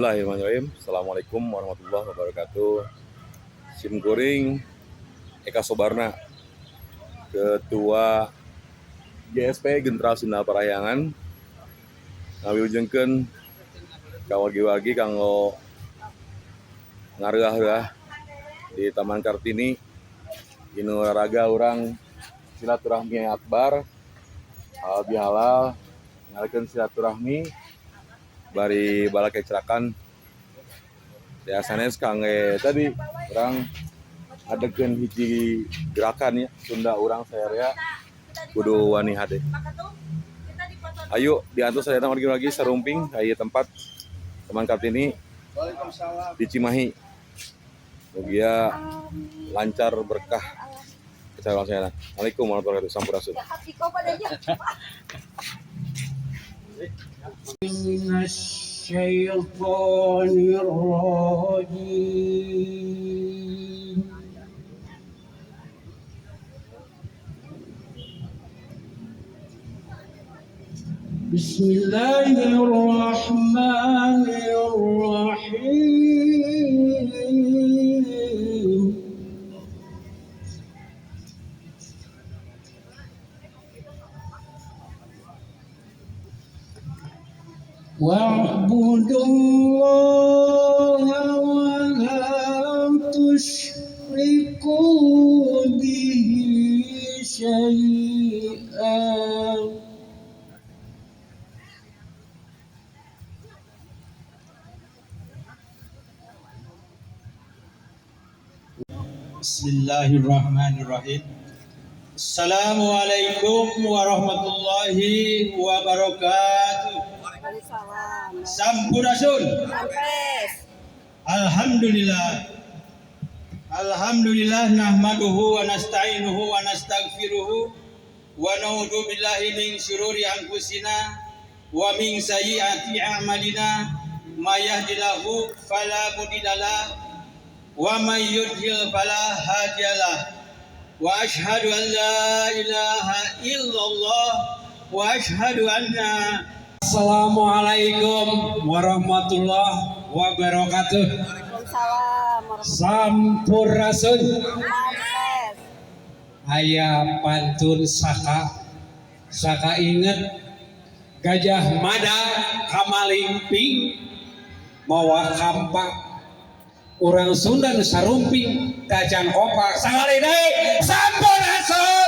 Bismillahirrahmanirrahim. Assalamualaikum warahmatullahi wabarakatuh. Sim Kuring Eka Sobarna, Ketua GSP Genteral Sunda Parahyangan, ngawilujeungkeun kawagi-wagi kanggo ngareah-reah di Taman Kartini dinu olahraga urang silaturahmi akbar halal bihalal ngalekeun silaturahmi bari balak kecerakan sanes kangge tadi orang ngadegeun hiji gerakan ya Sunda urang saarea kudu wani hade. Ayo diantos saya lagi sarumping aya tempat Taman Kartini di Cimahi. Mugia lancar berkah kecawan saya. Assalamualaikum warahmatullahi wabarakatuh. Sampurasun. Minasyaitonir rajim. Bismillahirrahmanirrahim. Wa'budullaha wa la tusyriku bihi syai'an. Bismillahirrahmanirrahim. Assalamualaikum warahmatullahi wabarakatuh. Sampurasun. Alhamdulillah nahmaduhu wa nasta'inuhu wa nastaghfiruhu wa na'udzu billahi min syururi anfusina wa min sayyiati a'malina may yahdihillahu fala mudhillalah wa may yudlil fala hadiyalah wa asyhadu an la ilaha illallah wa asyhadu anna. Assalamualaikum warahmatullahi wabarakatuh. Sampurasun. Aya pantun saka inget Gajah Mada kamalimping mawa kampak urang Sunda nu sarumping tajan opak sangali deui sampurasun.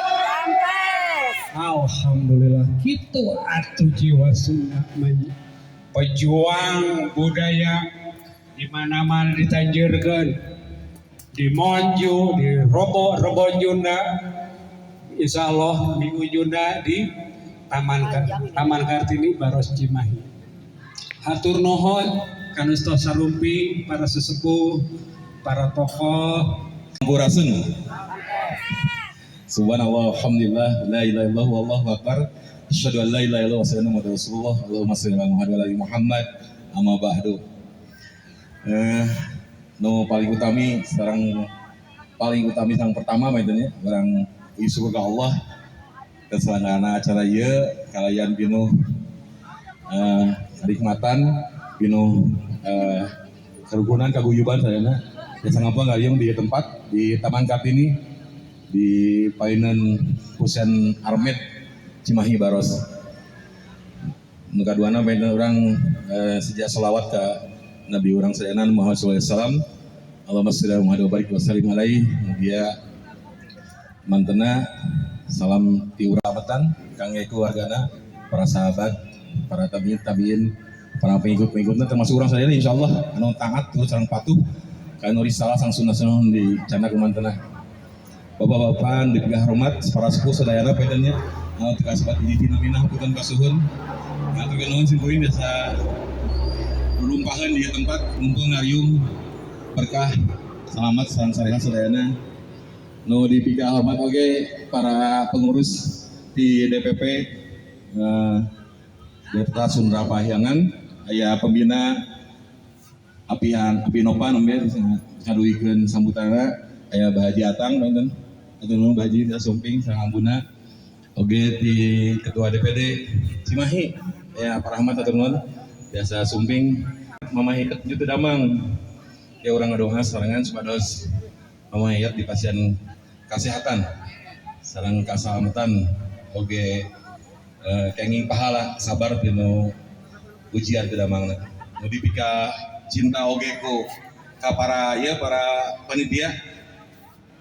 Alhamdulillah kitu atuh jiwa Sunda mah pejuang budaya di mana-mana ditanjurkeun di Monju di Robo Junda insyaallah minggu Junda di Taman Kartini Baros Cimahi. Hatur nuhun kana sarumpi para sesepuh para tokoh Sampurasun. Subhanallah, alhamdulillah, la ilaha illallah, wallahu akbar. Asyhadu an la ilaha illallah wa asyhadu anna muhammadar rasulullah. Allahumma shalli ala Muhammad wa ala ali Muhammad. Amma ba'du. No paling utami sareng yang pertama maitanya barang syukur ka Allah keselenggaraan acara ieu kalayan pinuh nikmatan pinuh kerukunan kaguyuban sadayana biasa ngapa ngaliung di tempat di Taman Kartini di Painan Husein Armet Cimahi Baros. Nu kaduana bae urang sejak selawat ka Nabi urang sadayana Muhammad sallallahu alaihi wasallam. Allahumma shalli ala Muhammad wa barik wa sallim alaihi. Mugia mantena salam ti urang kangge keluargana, para sahabat, para tabiin, para pengikut-pengikutna termasuk urang sadayana insyaallah anu taat terus sareng patuh ka anu risalah sang sunnah-sunnah di candak mantena. Bapak-bapak dipegah hormat para sepuh sadayana pedannya teka sabat hiji minah putan kasuhun ngaturkeun nuhun simkuring biasa lulumpahan di tempat ngumpul ngariung berkah selamat sareng sareha sadayana nu dipegah hormat oge para pengurus di DPP Desa Sunda Parahyangan aya pembina Apinopan ngaduikeun sambutanna aya Bahaji Atang nonton atau nu Bahaji Sumping sareng ambuna oge di Ketua DPD Cimahi ya Pak Rahmat atur nuhun biasa Sumping mamahikat itu damang ya orang ngadoa sarangan supados mamahikat di pasien kesehatan sareng kasalamatan oge kenging pahala sabar dino ujian teu damangna jadi pika cinta oge ku ka para panitia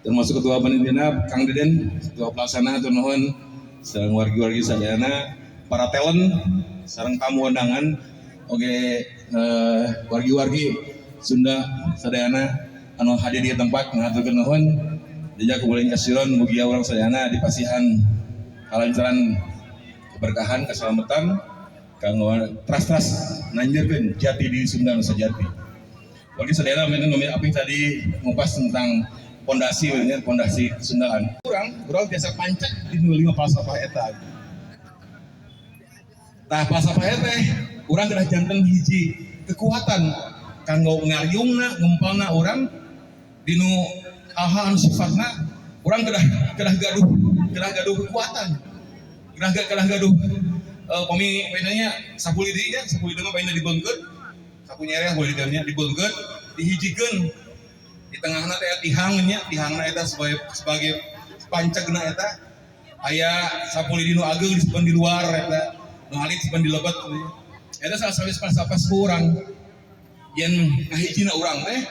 termasuk ketua panitia Kang Deden, ketua pelaksana atur nuhun sareng wargi-wargi sadayana para talent sareng tamu undangan oge wargi-wargi Sunda sadayana anu hadir di tempat ngaturkeun nuhun dijak kubuleun kasiron mugi urang sadayana dipasihan kalancaran keberkahan keselamatan kanggo trust nanjeurkeun jati diri Sunda nu sajati. Wargi sadayana menen aping tadi ngupas tentang pondasi Sundaan. Urang biasa pancet di 5 falsafah eta. Tah falsafah eta urang kedah janten hiji kekuatan kanggo ngariungna ngempalna urang dinu hal-hal anu sifatna urang kedah gaduh kekuatan. Kedah gaduh pami painanya sapuli deui nya, sapuli mah painna dibeungkeut. Sapunyere boleh dibeungkeut, dihijikeun di tengahna teh tihangna eta sebagai pancegna eta aya sapuli dinu ageng disimpen di luar eta nu alit disimpen di lebet eta salah satu falsafah urang yen ngahijina urang teh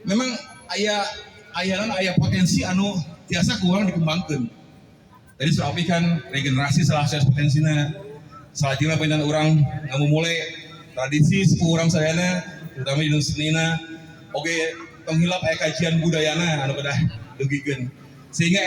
memang aya potensi anu tiasa ku urang dikembangkeun. Tadi surah api kan regenerasi salah satu potensina salajengna paedan urang ngamumule tradisi suku urang sadayana terutama di senina oge penghilap aya kajian budayana anu kedah dugikeun sehingga